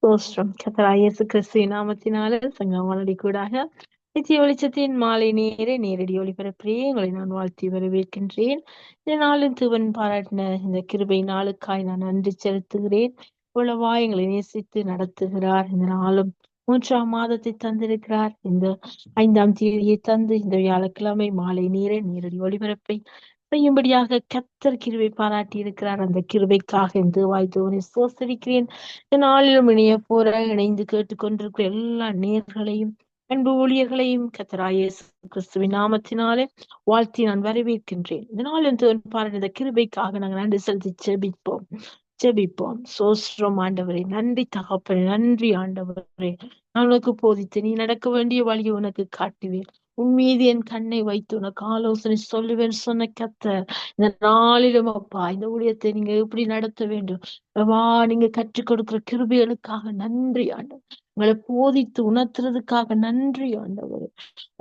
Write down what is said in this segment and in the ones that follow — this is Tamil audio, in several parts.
ஸ்தோத்திரம். கர்த்தராகிய இயேசு கிறிஸ்துவின் நாமத்தினாலே சங்கமவானொலி கூடாக நித்திய வெளிச்சத்தின் மாலை நேரடி ஒளிபரப்பிலே உங்களை நான் வாழ்த்தி வரவேற்கின்றேன். இந்த நாளின் தூவன் பாராட்டின இந்த கிருபை நாளுக்காய் நான் நன்றி செலுத்துகிறேன். இவ்வளவா எங்களை நேசித்து நடத்துகிறார். இந்த நாளும் 3ஆம் மாதத்தை தந்திருக்கிறார். இந்த 5ஆம் தேதியை தந்து இந்த வியாழக்கிழமை மாலை நேரடி ஒளிபரப்பை செய்யும்படியாக கர்த்தர் கிருபை பாராட்டி இருக்கிறார். அந்த கிருபைக்காக இந்த வாய்த்தவனை சோசரிக்கிறேன். இந்த நாளிலும் இணைந்து கேட்டுக்கொண்டிருக்கிற எல்லா நேயர்களையும் அன்பு ஊழியர்களையும் கர்த்தராகிய இயேசு கிறிஸ்துவின் நாமத்தினாலே வாழ்த்தி நான் வரவேற்கின்றேன். இந்த நாளில் பாருங்க, இந்த கிருபைக்காக நாங்கள் நன்றி செலுத்தி ஜெபிப்போம். சோஸ்திரம் ஆண்டவரே, நன்றி தகப்பனே, நன்றி ஆண்டவரே. நான் உனக்கு போதித்து நீ நடக்க வேண்டிய வழியை உனக்கு காட்டுவேன். உன் மீது என் கண்ணை வைத்து உனக்கு ஆலோசனை சொல்லுவேன் சொன்ன கர்த்தர், இந்த நாளிலும் அப்பா இந்த ஊழியத்தை நீங்க எப்படி நடத்த வேண்டும் நீங்க கற்றுக் கொடுக்கிற கிருபைகளுக்காக நன்றி ஆண்டவர். உங்களை போதித்து உணர்த்துறதுக்காக நன்றி ஆண்டவர்.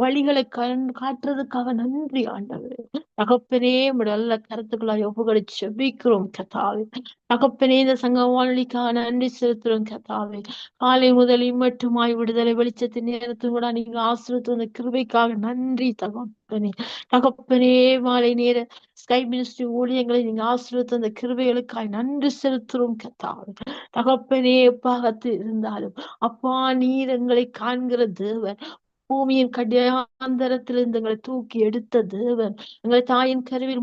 வழிகளை காட்டுறதுக்காக நன்றி ஆண்டவர். தகப்பனே, உடைய நல்ல கருத்துக்களாய் ஒப்புகளை செபிக்கிறோம் கத்தாவே. தகப்பனே, இந்த சங்க வானொலிக்காக நன்றி செலுத்துறோம் கத்தாவே. காலை முதல் மட்டுமாய் விடுதலை வெளிச்சத்தின் நேரத்தில் கூட நீங்க ஆசிரியத்து அந்த கிருபைக்காக நன்றி தகப்பனே. தகப்பனே, மாலை நேர ஸ்கை மினிஸ்ட்ரி ஊழியங்களை நீங்க ஆசிரியத்து அந்த கிருபைகளுக்காய் நன்றி செலுத்துறோம் கத்தாவே. தகப்பனே, எப்பாகத்து இருந்தாலும் அப்பா நீர் எங்களை காண்கிற தேவன். பூமியின் கடியாந்தரத்திலிருந்து எங்களை தூக்கி எடுத்த தேவன். எங்களை தாயின் கருவில்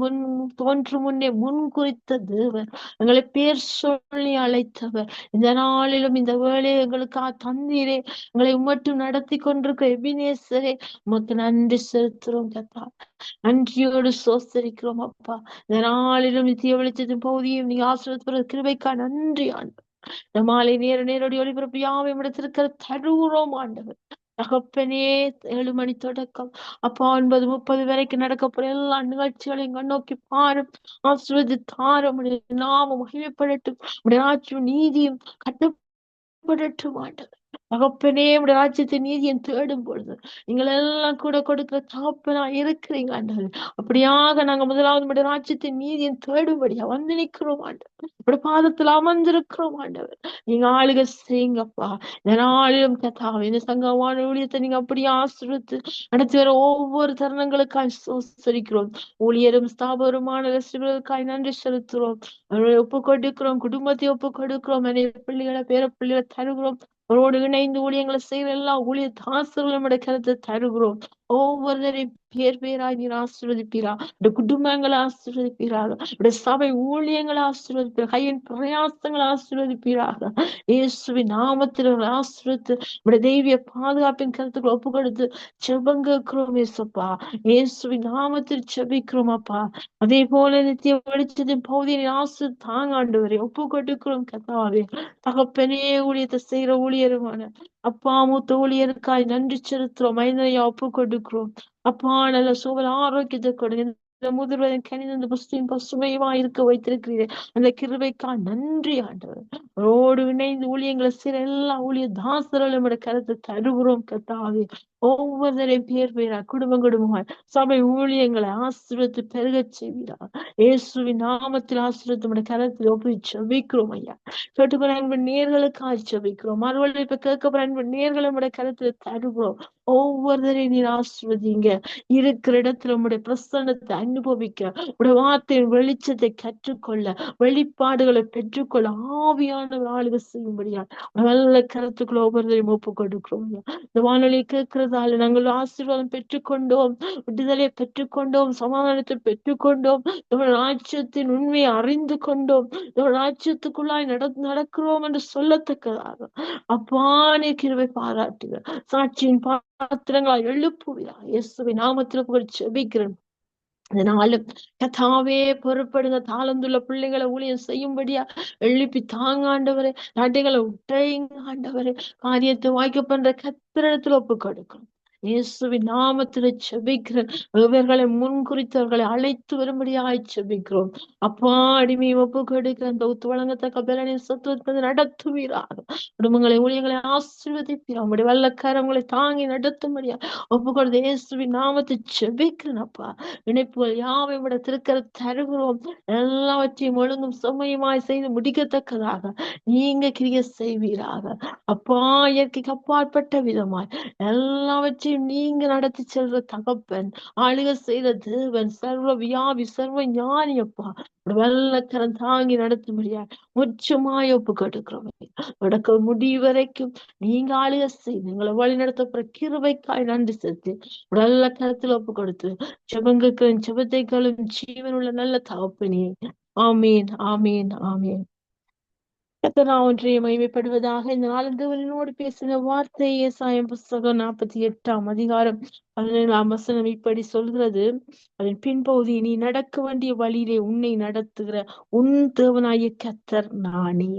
தோன்றும் முன்னே முன் குறித்த தேவன். எங்களை பேர் சொல்லி அழைத்தவர். இந்த நாளிலும் இந்த வேலையை எங்களுக்கு தந்தீரே. எங்களை மட்டும் நடத்தி கொண்டிருக்கிற எபினேசரே, உமக்கு நன்றி செலுத்துறோம் கத்தா. நன்றியோடு சோஸ்தரிக்கிறோம் அப்பா. இந்த நாளிலும் நித்திய வெளிச்சத்தின் பகுதியும் நீங்க ஆசிரியர் கிருபைக்கா நன்றி ஆண்டு. இந்த மாலை நேரடி ஒளிபரப்பு யாவையும் இடத்திருக்கிற தருகிறோம் ஆண்டவர். தகப்பனே, 7 மணி தொடக்கம் அப்பா 9:30 வரைக்கும் நடக்கப்போற எல்லா நிகழ்ச்சிகளையும் கண்ணோக்கி பாரும். ஆசிர்வதி தாரும். நாமம் மகிமைப்படட்டும். உடைய ஆட்சியும் நீதியும் கட்டப்படட்டும் ஆண்டவர். தகப்பனே, உடைய ராஜ்யத்தின் நீதியை தேடும் பொழுது நீங்கள் எல்லாம் கூட கொடுக்கிற தகப்பனா இருக்கிறீங்க ஆண்டவர். அப்படியாக நாங்க முதலாவது உடைய ராஜ்யத்தின் நீதியை தேடும்படியா வந்து நிற்கிறோம் ஆண்டவர். உடைய பாதத்தில் அமர்ந்திருக்கிறோம் ஆண்டவர். நீங்க ஆளுக செய்யுங்கப்பா. இந்த நாளிலும் கத்தாவே இந்த சங்கமான ஊழியத்தை நீங்க அப்படியே ஆசிரியத்து நடத்தி வர ஒவ்வொரு தருணங்களுக்காய் சோசரிக்கிறோம். ஊழியரும் ஸ்தாபருமான ரசிகர்களுக்காய் நன்றி செலுத்துறோம். அவர்களை ஒப்பு கொடுக்கிறோம். குடும்பத்தை ஒப்பு கொடுக்கிறோம். பிள்ளைகளை பேர பிள்ளைகளை தருகிறோம். அவரோடு இணைந்து ஊழியங்களை செய்கிற எல்லா ஊழிய தாசர்களும் கருத்தை தருகிறோம். ஒவ்வொருவரையும் பேராய் நீர் ஆசீர்வதிப்பீரா. குடும்பங்களை ஆசீர்வதிப்பீராக. சபை ஊழியங்களை ஆசீர்வதிப்பீராக. கையின் பிரயாசங்களை ஆசீர்வதிப்பீராக. இயேசுவின் நாமத்தில் ஆசீர்வதித்து உடைய தெய்வீக பாதுகாப்பின் கருத்துக்களை ஒப்பு கொடுத்து செபங்கிறோம் இயேசுப்பா. இயேசுவின் நாமத்தில் செபிக்கிறோம் அப்பா. அதே போல நித்திய வெளிச்சத்தின் பகுதியை ஆசு தாங்காண்டு ஒப்பு கொடுக்கிறோம் கத்தாவே. தகப்பனே, ஊழியத்தை செய்யற ஊழியருமான அப்பா மூத்த ஊழியருக்காய் நன்றி செலுத்துறோம். மைந்தனையா ஒப்பு கொடுக்கிறோம் அப்பா. நல்ல சூழல் ஆரோக்கியத்தை கொடுங்க. முதிர்வதன் கனிந்த புஸ்தியும் பசுமையுமா இருக்க வைத்திருக்கிறீர்கள். அந்த கிருபைக்கா நன்றி ஆண்டவர். ரோடு இணைந்து ஊழியங்களை சில எல்லா ஊழிய தாசர்களும் கருத்தை தருகிறோம் கத்தாவே. ஒவ்வொருவரையும் பேரா குடும்பமாய் சபை ஊழியங்களை ஆசீர்வதித்து பெருகச் செய்வீரார். இயேசுவின் நாமத்தில் ஆசீர்வதித்து கருத்தில் ஒப்பி ஜெபிக்கிறோம் ஐயா. கேட்டுக்கிற அன்பு நேர்களுக்காக ஜெபிக்கிறோம். மறுவழி இப்ப கேட்கப்படுற அன்பு நேர்களும் கருத்துல தருகிறோம். ஒவ்வொருவரையும் நீர் ஆசீர்வதிங்க. இருக்கிற இடத்துல உங்களுடைய பிரசன்னத்தை அனுபவிக்க, உடைய வார்த்தையின் வெளிச்சத்தை கற்றுக்கொள்ள, வெளிப்பாடுகளை பெற்றுக்கொள்ள ஆவியானவர் ஆளுகை செய்யும்படியா நல்ல கருத்துக்களை ஒவ்வொருவரையும் ஒப்பு கொடுக்கிறோம். இந்த வானொலி கேட்கிறதால நாங்கள் ஆசீர்வாதம் பெற்றுக்கொண்டோம், விடுதலையை பெற்றுக்கொண்டோம், சமாதானத்தை பெற்றுக்கொண்டோம், ராஜ்யத்தின் உண்மையை அறிந்து கொண்டோம், ராஜ்யத்துக்குள்ளாய் நடக்கிறோம் என்று சொல்லத்தக்கதாக அப்பானே கிருபை பாராட்டுக. சாட்சியின் பாத்திரங்களாய் எழுப்புகிறார். இயேசுவின் நாமத்தில் ஜெபிக்கிறேன். அதனாலும் கத்தாவே பொறுப்படுங்க. தாளந்துள்ள பிள்ளைகளை ஊழியம் செய்யும்படியா எழுப்பி தாங்க ஆண்டவரே. நாட்டைகளை உட்டைங்க ஆண்டவரே. காரியத்தை வாய்க்க பண்ற கத்திரத்துல ஒப்பு கொடுக்கணும். இயேசுவின் நாமத்தில் செபிக்கிறேன். இவர்களை முன்குறித்தவர்களை அழைத்து வரும்படியாய் செபிக்கிறோம். அப்பா, அடிமை ஒப்பு கொடுக்கிற அந்த ஒத்து வழங்கத்தக்க பலனை சத்துவத்தை நடத்துவீராக. குடும்பங்களை ஊழியர்களை ஆசீர்வதிப்பீர். உங்களுடைய வல்லக்கரங்களை தாங்கி நடத்தும்படியா ஒப்பு கொடுத்து இயேசுவின் நாமத்தை செபிக்கிறேன். அப்பா, இணைப்புகள் யாவை விட திருக்கிற தருகிறோம். எல்லாவற்றையும் ஒழுங்கும் செம்மையுமாய் செய்து முடிக்கத்தக்கதாக நீங்க கிரிய செய்வீராக. அப்பா, இயற்கைக்கு அப்பாற்பட்ட விதமாய் எல்லாவற்றையும் நீங்க நடத்தி செல்ற தகப்பன், ஆளுக செய்த தேவன், சர்வ வியாபி, சர்வ ஞானி. அப்பா, வெள்ளக்கரம் தாங்கி நடத்தும்படியா முச்சமாய் ஒப்பு கொடுக்கிறோம். நடக்க முடிவு வரைக்கும் நீங்க ஆளுக செய்து எங்களை வழி நடத்தப்படுற கிருபைக்காய் நன்றி செலுத்தி வெள்ளக்கரத்தில் ஒப்பு கொடுத்து செபங்களுக்கும் செபத்தைகளும் ஜீவனுள்ள நல்ல தகப்பனே. ஆமீன், ஆமீன், ஆமீன். கர்த்தர் ஒன்றை மகிமைப்படுவதாக. இந்த நாளந்தவனோடு பேசின வார்த்தை ஏசாயம் புஸ்தகம் 48 அதிகாரம் 17 இப்படி சொல்கிறது. அதன் பின்பகுதி, நீ நடக்க வேண்டிய வழியிலே உன்னை நடத்துகிற உன் தேவனாகிய கர்த்தர் நானே.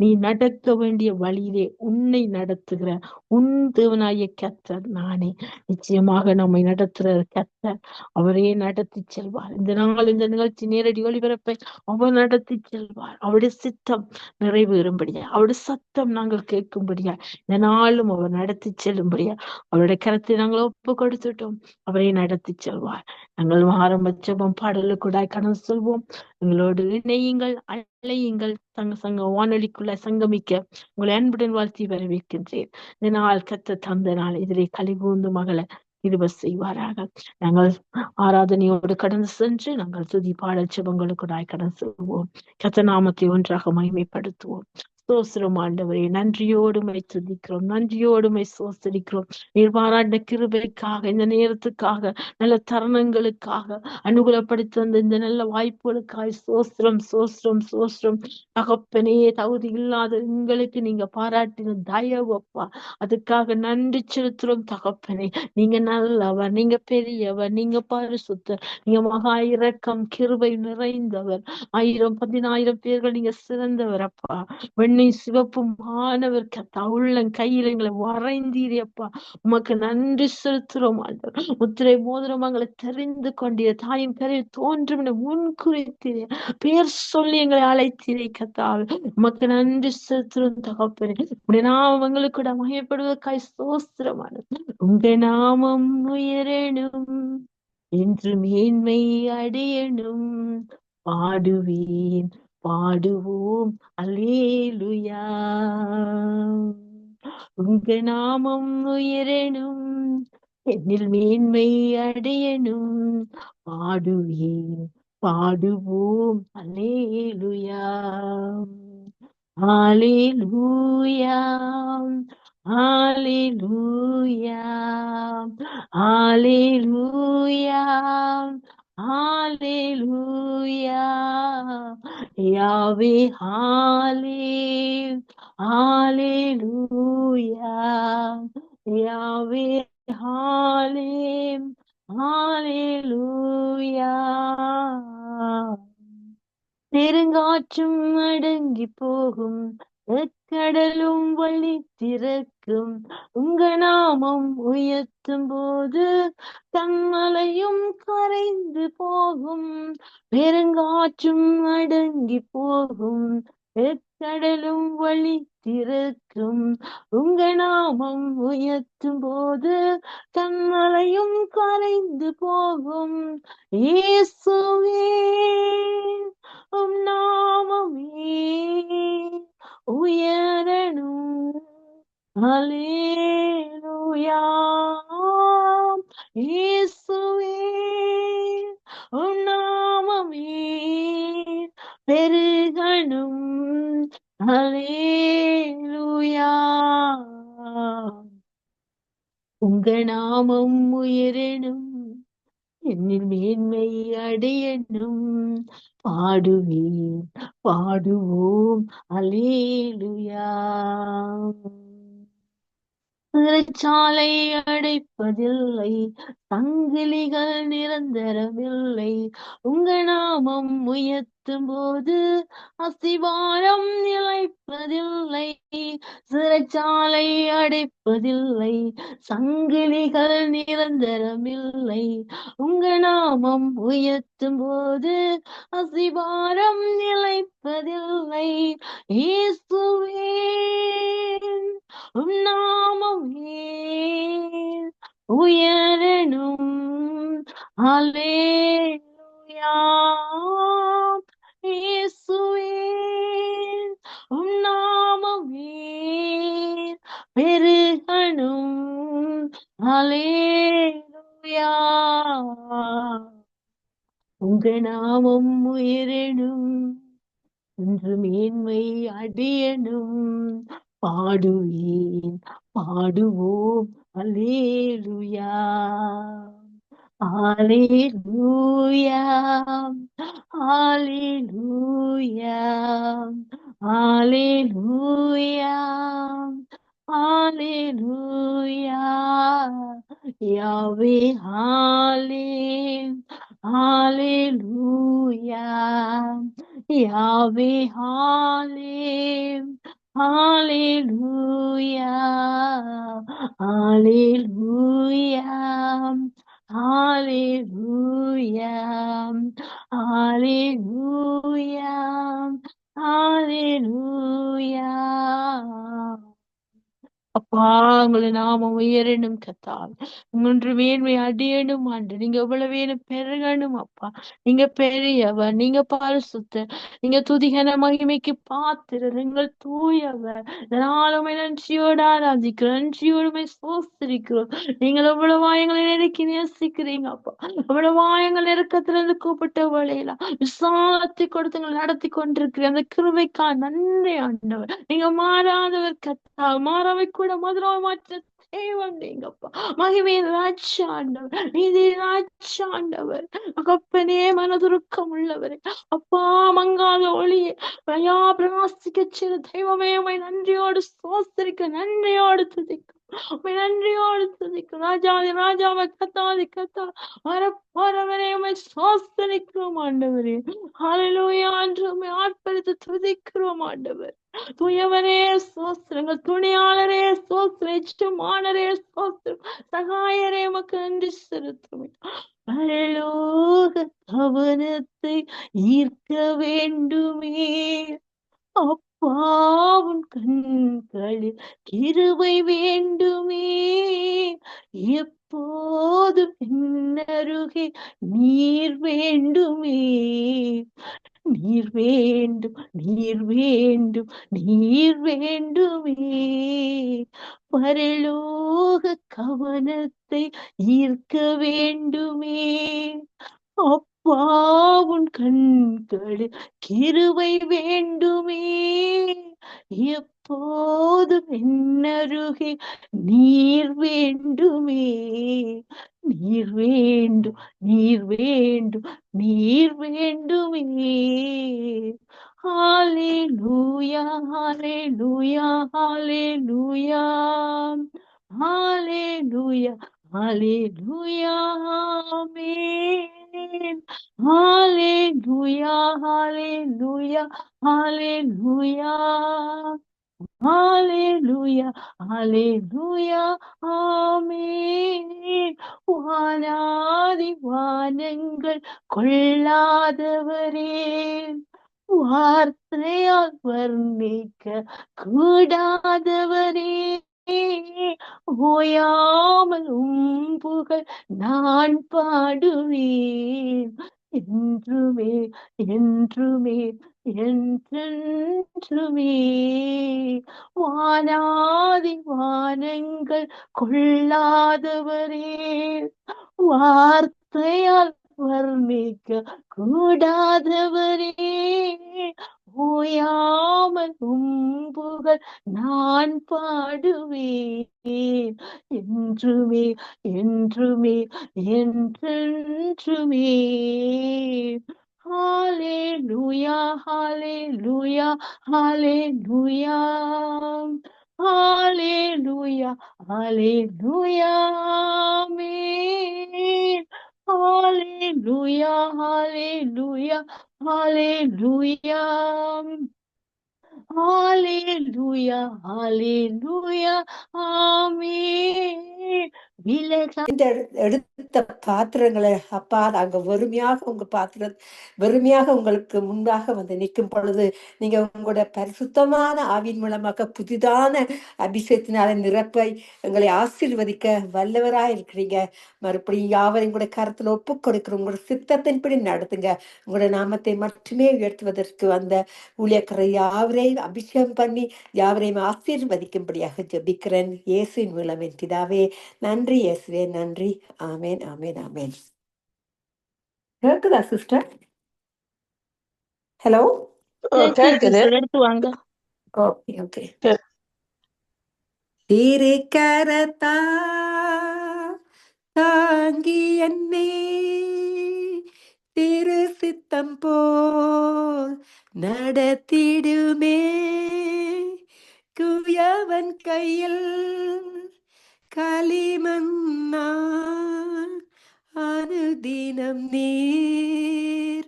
நீ நடக்க வேண்டிய வழியிலே உன்னை நடத்துகிற உன் தேவனாகிய கர்த்தர் நானே. நிச்சயமாக நம்மை நடத்துகிற கர்த்தர் அவரே நடத்தி செல்வார். இந்த நாள் இந்த நிகழ்ச்சி நேரடி ஒளிபரப்பை அவர் நடத்தி செல்வார். அவருடைய சித்தம் நிறைவேறும்படியா, அவருடைய சத்தம் நாங்கள் கேட்கும்படியா, இந்த நாளும் அவர் நடத்தி செல்லும்படியா அவருடைய கரத்தை நாங்கள் ஒப்பு கொடுத்துட்டோம். அவரை நடத்தி செல்வார். நாங்கள் ஆரம்ப ஜெபம் பாடலுக்கூடாய் கடந்து செல்வோம். எங்களோடு இணையுங்கள், அழையுங்கள். சங்க வானொலிக்குள்ள சங்கமிக்க உங்களை அன்புடன் வாழ்த்தி வரவேற்கின்றேன். இந்த நாள் கத்த தந்த நாள் இதிலே கலிகூர்ந்து மகளை கிருபை செய்வாராக. நாங்கள் ஆராதனையோடு கடந்து சென்று நாங்கள் துதி பாடல் ஜெபங்களுக்குடாய் கடந்து செல்வோம். கர்த்தர் நாமத்தை ஒன்றாக மகிமைப்படுத்துவோம். சோஸ்திரம் ஆண்டவரே, நன்றியோடுமை துதிக்கிறோம், நன்றியோடுமை சோஸ்திரிக்கிறோம். நீர் பாராட்டின கிருபைக்காக, இந்த நேரத்துக்காக, நல்ல தருணங்களுக்காக, அனுகூலப்படுத்தி வந்த இந்த நல்ல வாய்ப்புகளுக்காக சோஸ்திரம், சோஸ்திரம், சோஸ்திரம். தகப்பனே, தகுதி இல்லாத உங்களுக்கு நீங்க பாராட்டின தயவு அப்பா, அதுக்காக நன்றி செலுத்துறோம். தகப்பனே, நீங்க நல்லவர், நீங்க பெரியவர், நீங்க பரிசுத்தர், நீங்க மகா இரக்கம் கிருபை நிறைந்தவர். 1000 10,000 பேர்கள் நீங்க சிறந்தவர் அப்பா. வெண்ணை சிவப்பும் மாணவர் கத்தா உள்ளம் கையில் எங்களை வரைந்தீரே அப்பா. உமக்கு நன்றி செலுத்துறோம் ஆண்டவர். முத்திரை மோதிரம் எங்களை தெரிந்து கொண்டீர். தாயின் கரையில் தோன்றும் முன் குறித்தீரே, பேர் சொல்லி எங்களை அழைத்தீரே கத்தாவே. உமக்கு நன்றி செலுத்துறோம் தகப்பனே. உடைய நாமம் எங்களுக்கு கூட மகிமைப்படுவதற்காய் ஸ்தோத்திரமானது. உங்க நாமம் உயரேனும் என்று மேன்மை அடையணும். பாடுவேன், பாடுவோம் அல்லேலூயா. உங்க நாமம் உயரணும், என்னில் மேன்மை அடையணும். பாடுவேன், பாடுவோம் அல்லேலூயா. ஹalleluya, ஹalleluya, ஹalleluya, ஹalleluya. யாவே ஹalleluya, யாவே ஹalleluya. பெருங்காற்றும் அடங்கி போகும், கடலும் வழி திறக்கும். உங்க நாமம் உயர்த்தும் போது தன்மலையும் கரைந்து போகும். பெருங்காற்றும் அடங்கி போகும், கடலும் வழி திறக்கும். உங்க நாமம் உயர்த்தும் போது தன்மலையும் கரைந்து போகும். இயேசுவே, உம் நாமமே உயரணும். அல்லேலூயா. இயேசுவே, உம் நாமமே பெருகணும். அல்லேலூயா. உங்க நாமம் உயரணும், என்னில் மேன்மை அடையணும். பாடுவேன், பாடுவோம் அல்லேலூயா. சிறைச்சாலை அடைப்பதில்லை, சங்கிலிகள் நிரந்தரமில்லை. உங்க நாமம் உயர்த்தும் போது அஸ்திவாரம் நிலைப்பதில்லை. சிறைச்சாலை அடைப்பதில்லை, சங்கிலிகள் நிரந்தரமில்லை. உங்க நாமம் உயர்த்தும் போது அசிவாரம் நிலைப்பதில்லை. இயேசுவே உம் நாமம் ஏன் உயரணும். அல்லேலூயா. இயேசுவே உம் நாமம் ஏன் பெருகணும். அல்லேலூயா. உங்க நாமம் உயரணும் என்று மேன்மை அடையணும். பாடுவேன், பாடுவோம், அல்லேலூயா. அல்லேலூயா. அல்லேலூயா. அல்லேலூயா. அல்லேலூயா. யாவே ஹalleluya. யாவே ஹalleluya. ஹalleluya. ஹalleluya. ஹalleluya. ஹalleluya. அப்பா உங்களை நாம உயரணும் கத்தால் உங்கள் மேன்மை அடியணும் ஆண்டு. நீங்க எவ்வளவு வேணும் பெருகணும் அப்பா. நீங்க பெரியவர், நீங்க பரிசுத்தர், நீங்க துதிகன மகிமைக்கு பாத்திரர், நீங்கள் தூயவர். இதனாலுமே நன்றியோடு ஆராதிக்கிறோம், நன்றியோடுமே சோஸ்திரிக்கிறோம். நீங்கள் எவ்வளவா எங்களை நெருக்கி நேசிக்கிறீங்க அப்பா. எவ்வளவா எங்கள் நெருக்கத்திலிருந்து கூப்பிட்ட வழியில விசாலத்தை கொடுத்து எங்களை நடத்தி கொண்டிருக்கிறேன். அந்த கிருபைக்கா நன்றி ஆண்டவர். நீங்க மாறாதவர் கத்தா, மாறாவை கூட மதுரவை மாற்ற தேவன் நீங்கப்பா. மகிமையின் ராஜாண்டவர், நீதி ராஜாண்டவர், கப்பனே மனதுருக்கம் உள்ளவரே அப்பா. மங்காத ஒளியே ஐயா பிரகாசிக்க செய்த தெய்வமே, உம்மை நன்றியோடு சோஸ்திரிக்க, நன்றியோடு துதிக்கும், உம்மை நன்றியோடு துதிக்கும். ராஜாதி ராஜாவை கத்தாதி கத்தா வரவரவரே உம்மை சோஸ்திரிக்கிறோம் ஆண்டவரே. ஹalleluya என்று உம்மை ஆர்ப்பரித்து துதிக்கிறோம் ஆண்டவர். தூயவரே சோஸ்திரங்கள், துணியாளரே சோஸ்திரம், எஜமானரே சோஸ்திரம், சகாயரே உமக்கு நன்றி செலுத்தும். பரலோக கவனத்தை ஈர்க்க வேண்டுமே அப்பாவும் கண்களில் கிருபை வேண்டுமே. எப்போதும் என்னருகே நீர் வேண்டுமே. நீர் வேண்டும், நீர் வேண்டும், நீர் வேண்டுமே. பரலோக கவனத்தை ஈர்க்க வேண்டுமே அப்பாவுன் கண்களில் கிருபை வேண்டுமே. எப்போதும் என்னருகே நீர் வேண்டுமே. நீர் வேண்டும், நீர் வேண்டும், நீர் வேண்டுமே. ஹalleluya. ஹalleluya. ஹalleluya. ஹalleluya. ஹalleluya. ஆமென். ஹalleluya. ஹalleluya. ஹalleluya. ஹalleluya. ஹalleluya. ஆமென். வானாதி வானங்கள் கொள்ளாதவரே, வார்த்தையால் வர்ணிக்க கூடாதவரே, ஓயாமல் புகழ் நான் பாடுவேன். என்றுமே என்றுமே என்றென்றுமே. வானாதி வானங்கள் கொள்ளாதவரே, வார்த்தையால் வர்ணிக்க கூடாதவரே, ஓயாமல் புகழ் நான் பாடுவேன். என்றுமே என்றுமே என்றென்றுமே. ஹalleluya. ஹalleluya. ஹalleluya. ஹalleluya. ஹalleluya. ஆமென். ஹalleluya. ஹalleluya. ஹalleluya. ஹalleluya ஹalleluya ஆமென். விலகா இந்த எடுத்த பாத்திரங்களை அப்பா நாங்க வெறுமையாக உங்களுக்கு முன்பாக வந்து நிற்கும் பொழுது நீங்க உங்களோட பரிசுத்தமான ஆவின் மூலமாக புதிதான அபிஷேகத்தினால நிரப்பை எங்களை ஆசீர்வதிக்க வல்லவராய் இருக்கிறீங்க. மறுபடியும் யாவரையும் கூட கருத்துல ஒப்பு கொடுக்கிறோம். உங்களோட சித்தத்தின்படி நடத்துங்க. உங்களோட நாமத்தை மட்டுமே உயர்த்துவதற்கு வந்த ஊழியக்காரரை யாவரையும் அபிஷேகம் பண்ணி யாவரையும் ஆசீர்வதிக்கும்படியாக ஜெபிக்கிறேன் இயேசுவின் மூலம் என் பிதாவே. நன்றி இயேசுவே, நன்றி. ஆமேன் ஆமேன் ஆமேன். கேக்குதா சிஸ்டர்? ஹலோ. கேக்குது. எடுத்து வாங்க. Okay okay. திருக்கரத்தா தாங்கி என்னை திரு சித்தம் போல் நடத்திடுமே, குயவன் கையில் களிமண்ணா அனுதினம் நீர்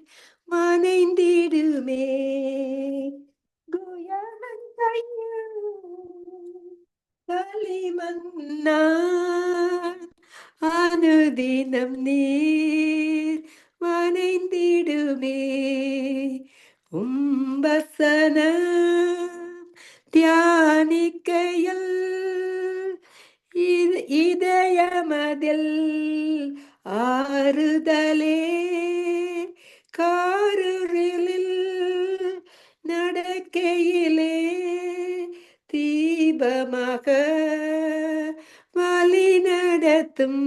மனைந்திடுமே, குயவன் கையில் களிமண்ணா அனுதினம் நீர் மனைந்திடுமே, உம்பசன தியானிக்கையில் இதயமதில் ஆறுதலே, காரிருளில் நடக்கையிலே தீபமாக வழி நடத்தும்,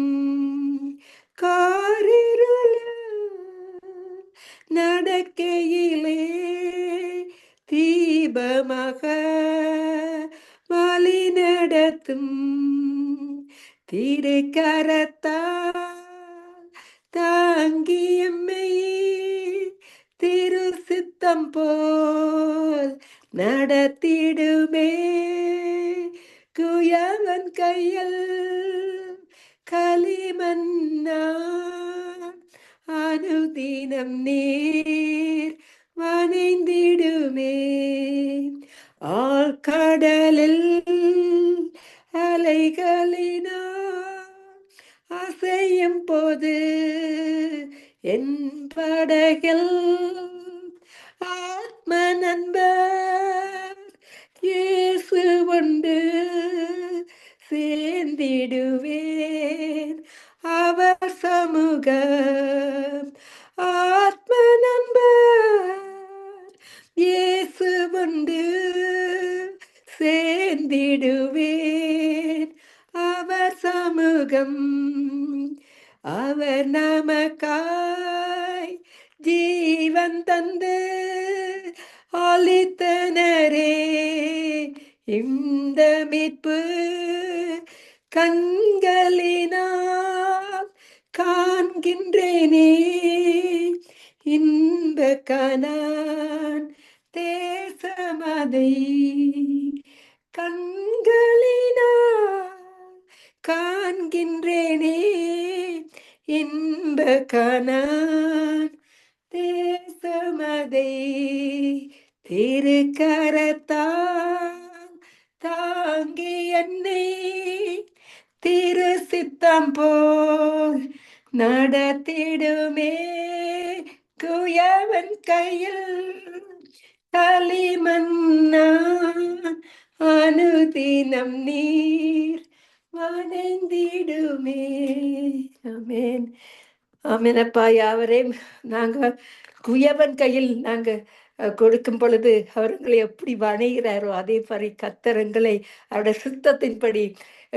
காரிருளில் நடக்கையிலே தீபமாக வழி நடத்தும், திருக்கரத்தால் தாங்கியம்மை திரு சித்தம் போல் நடத்திடுமே, குயவன் கையில் களிமண்ணா அனுதினம் நீர் வனைந்திடுமே, ஆழ்கடலில் அலைகளினால் அசையும் போது என் படகில் ஆத்ம நண்பர் இயேசு உண்டு சேர்ந்திடுவேன் அவர் சமூகம், ஆத்ம நண்பர் இயேசு உண்டு சேர்ந்திடுவேன் அவர் சமூகம், அவர் நமக்காய் ஜீவன் தந்து அளித்தனரே, இந்த மீட்பு கண்களினால் காண்கின்றேனே, இன்ப கானான் தேசமதை கண்களினால் காண்கின்றேனே, இன்ப கானான் தேசமதை திருக்கரத்தால் தாங்கி என்னை திரு சித்தம் போல் நடத்திடுமே, குயவன் கையில் களிமண்ணா அனுதினம் நீர் வனைந்திடுமே. ஆமென் ஆமென். அப்பா யாவரையும் நாங்க குயவன் கையில் நாங்க கொடுக்கும் பொழுது அவர்களை எப்படி வணைகிறாரோ அதே மாதிரி கத்தரங்களை அவருடைய சித்தத்தின்படி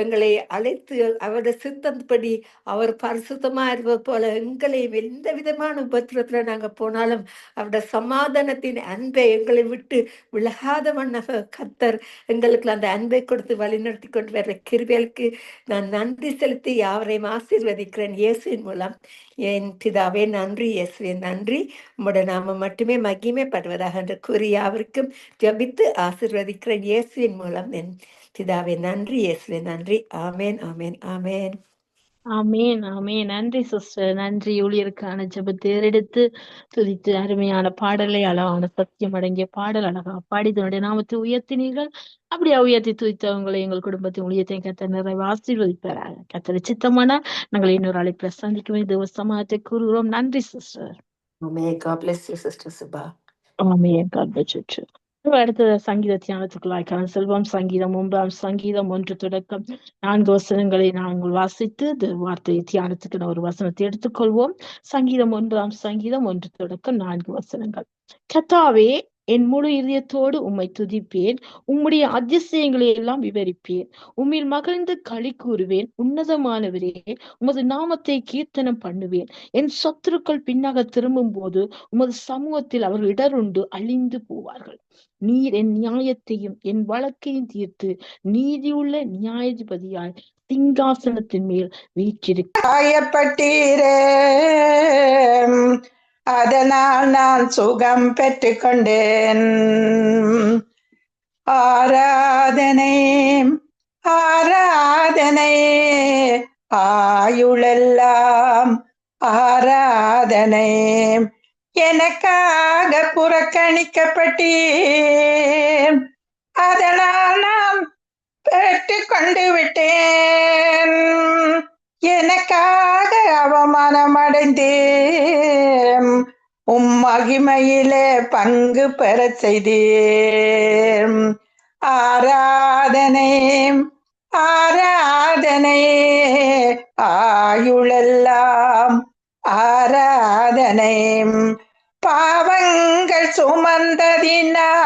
எங்களை அழைத்து அவருடைய சித்தத்தின்படி அவர் பரிசுத்தமா இருப்பது போல எங்களை எந்த விதமான உபத்திரத்துல நாங்க போனாலும் அவருடைய சமாதானத்தின் அன்பை எங்களை விட்டு விலகாத வண்ணக கத்தர் எங்களுக்கு அந்த அன்பை கொடுத்து வழிநடத்தி கொண்டு வர்ற கிருபைகளுக்கு நான் நன்றி செலுத்தி யாவரையும் ஆசீர்வதிக்கிறேன் இயேசுவின் மூலம். என் பிதாவே நன்றி, இயேசுவே நன்றி, உம்முடைய நாமம் மட்டுமே மகிமைப்படுவதாக என்று கூறி யாவருக்கும் ஜெபித்து ஆசீர்வதிக்கிறேன் இயேசுவின் மூலம். என் பிதாவே நன்றி, இயேசுவே நன்றி. ஆமேன் ஆமேன் ஆமேன். ஆமேன் ஆமேன். நன்றி சிஸ்டர். நன்றி. ஊழியருக்கான ஜெபத்தை ஏறெடுத்து துதித்து அருமையான பாடலை, அழகான சத்தியம் அடங்கிய பாடல் அழகா பாடி தன்னுடைய நாமத்தை உயர்த்தினீர்கள். அப்படியே உயர்த்தி துதித்தவங்களை எங்கள் குடும்பத்தின் ஊழியத்தை கத்த நிறைவு ஆசீர்வதிப்பாராக. கத்தரை சித்தமானால் நாங்கள் இன்னொரு அழைப்புல சந்திக்கும் தேவ சமாஜத்தை கூறுகிறோம். நன்றி sister. May God bless you, Sister Subha. Amen. God bless you too. அடுத்த சங்கீத தியானத்துக்குள்ளாய் கடந்து செல்வோம். சங்கீதம் 3 சங்கீதம் 1 தொடக்கம் 4 வசனங்களை நாங்கள் வாசித்து வார்த்தை தியானத்துக்கு ஒரு வசனத்தை எடுத்துக்கொள்வோம். சங்கீதம் 1 தொடக்கம் 4 வசனங்கள். கர்த்தாவே, என் முழு இதயத்தோடு உம்மை துதிப்பேன், உம்முடைய அதிசயங்களை எல்லாம் விவரிப்பேன், உம்மில் மகிழ்ந்து களி கூறுவேன். உன்னதமானவரே, உமது நாமத்தை கீர்த்தனம் பண்ணுவேன். என் சத்துருக்கள் பின்னாக திரும்பும் போது உமது சமூகத்தில் அவர்கள் இடருண்டு அழிந்து போவார்கள். நீர் என் நியாயத்தையும் என் வழக்கையும் தீர்த்து நீதியுள்ள நியாயாதிபதியாய் சிங்காசனத்தின் மேல் வீற்றிருப்பட்டீரே, அதனால் நான் சுகம் பெற்றுக் கொண்டேன். ஆராதனை ஆராதனை ஆயுளெல்லாம் ஆராதனை. எனக்காக புறக்கணிக்கப்பட்டீர், அதனால் நான் பெற்றுக் கொண்டு விட்டேன். எனக்காக அவமானம் அடைந்தேன், உம் மகிமையிலே பங்கு பெற செய்தேன். ஆராதனை ஆராதனை ஆயுளெல்லாம் ஆராதனை. பாவங்கள் சுமந்ததினால்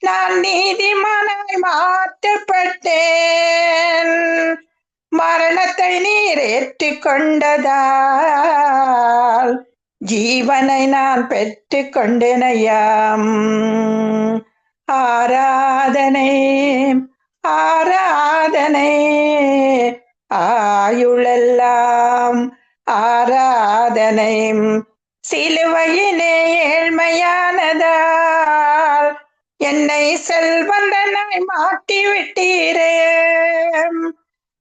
நான் நீதிமானாய் மாற்றப்பட்டேன். மரணத்தை நீர் ஏற்றுக்கொண்டதால் ஜீவனை நான் பெற்றுக் கொண்டேனையாம். ஆராதனை ஆராதனை ஆயுளெல்லாம் ஆராதனை. சிலுவையிலே ஏழ்மையானதால் என்னை செல்வந்தனாய் மாற்றி விட்டீரே.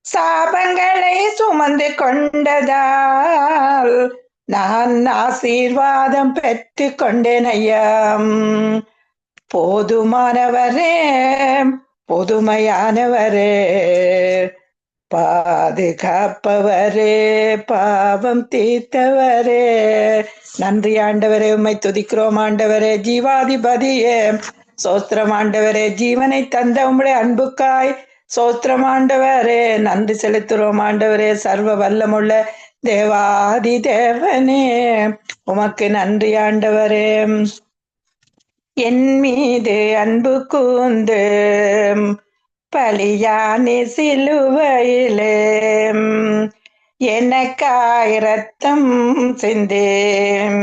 சாபங்களை சுமந்து கொண்டதால் நான் ஆசீர்வாதம் பெற்று கொண்டேன் ஐயாம். போதுமானவரே, பொதுமையானவரே, பாதுகாப்பவரே, பாவம் தீர்த்தவரே. நன்றி ஆண்டவரே, உம்மை துதிக்கிறோம் ஆண்டவரே. ஜீவாதிபதியே சோஸ்திரம் ஆண்டவரே. ஜீவனை தந்த உம்முடைய அன்புக்காய் சோஸ்திரம் ஆண்டவரே. நன்றி செலுத்துறோம் ஆண்டவரே. சர்வ வல்லமுள்ள தேவாதி தேவனே, உமக்கு நன்றி ஆண்டவரே. என் மீது அன்பு கூர்ந்து பலியானி சிலுவையிலே எனக்காய் இரத்தம் சிந்தேன்.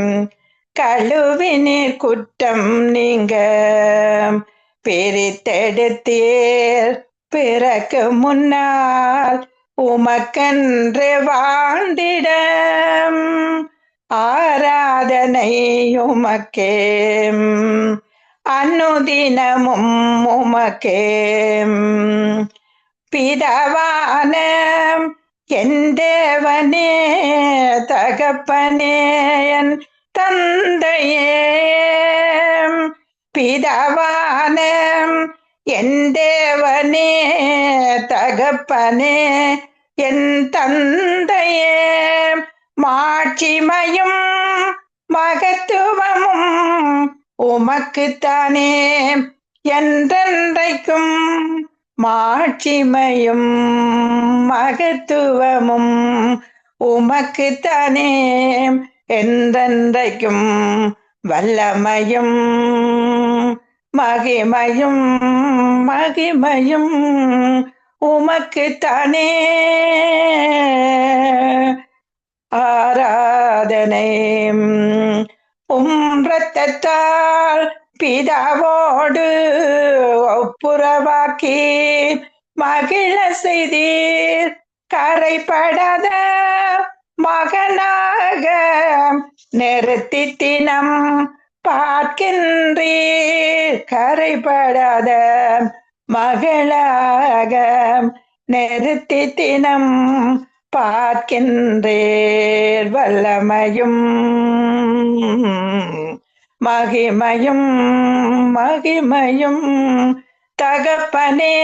கழுவினீர் குற்றம் நீங்க பிரித்தெடுத்தீர். பிறகு முன்னால் உமக்கென்று வாழ்ந்திட ஆராதனை உமக்கே. அனுதினமும் உமக்கே. பிதாவான என் தேவனே, தகப்பனே, என் தந்தையே. பிதாவான என் தேவனே, தகப்பனே, என் தந்தையே. மாட்சிமையும் மகத்துவமும் உமக்குத்தானே என்றென்றைக்கும். மாட்சிமையும் மகத்துவமும் உமக்குத்தானே என்றென்றைக்கும். வல்லமையும் மகிமையும் மகிமையும் உமக்குத்தானே. ஆராதனை இரத்தத்தால் பிதாவோடு ஒப்புரவாக்கி மகிழ செய்தீர். கரைப்படாத மகனாக நிறுத்தி தினம் பார்க்கின்றீர். கரைப்படாத மகளாக நிறுத்தி தினம் பார்க்கின்றேர் வல்லமையும் மகிமையும் மகிமையும் தகப்பனே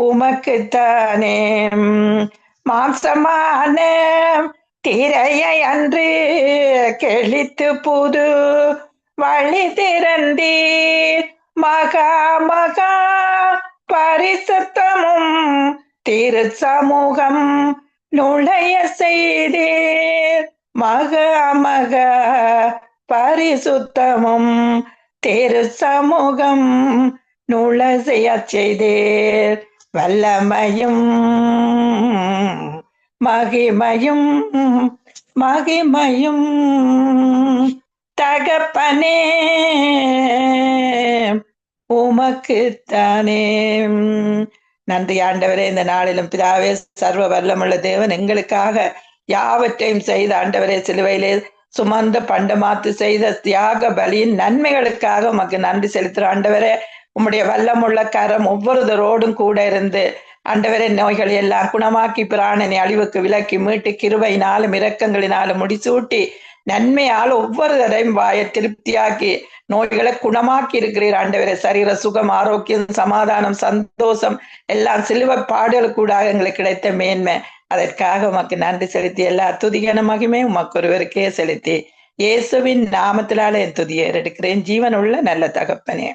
உமக்குத்தானே மாம்சமான திரையை அன்று கெளித்து புது வழி திறந்தீர் மகா மகா பரிசுத்தமும் திரு சமூகம் நுழைய செய்தீர் மகா மகா பரிசுத்தமும் திரு சமூகம் நுழைய செய்தீர் வல்லமையும் மகிமையும் மகிமையும் தகப்பனே உமக்குத்தானே. நன்றி ஆண்டவரே, இந்த நாளிலும் பிதாவே சர்வ வல்லமுள்ள தேவன் எங்களுக்காக யாவற்றையும் செய்த ஆண்டவரே, சிலுவையிலே சுமந்த பண்டமாத்து செய்த தியாக பலியின் நன்மைகளுக்காக உமக்கு நன்றி செலுத்துற ஆண்டவரே. உம்முடைய வல்லமுள்ள கரம் ஒவ்வொருவரோடும் கூட இருந்து ஆண்டவரே நோய்களை எல்லாம் குணமாக்கி பிராணனை அழிவுக்கு விலக்கி மீட்டு கிருபையினாலும் இரக்கங்களினாலும் முடிசூட்டி நன்மையால் ஒவ்வொருவரையும் வாயை திருப்தியாக்கி நோய்களை குணமாக்கி இருக்கிறீர் ஆண்டவரே. சரீர சுகம், ஆரோக்கியம், சமாதானம், சந்தோஷம் எல்லாம் சிலுவை பாடலுக்கூடாக எங்களுக்கு கிடைத்த மேன்மை. அதற்காக உமக்கு நன்றி செலுத்தி எல்லா துதியான மகிமை உமக்கு ஒருவருக்கே செலுத்தி இயேசுவின் நாமத்தினாலே என் துதியை எடுக்கிறேன் ஜீவன் உள்ள நல்ல தகப்பனே.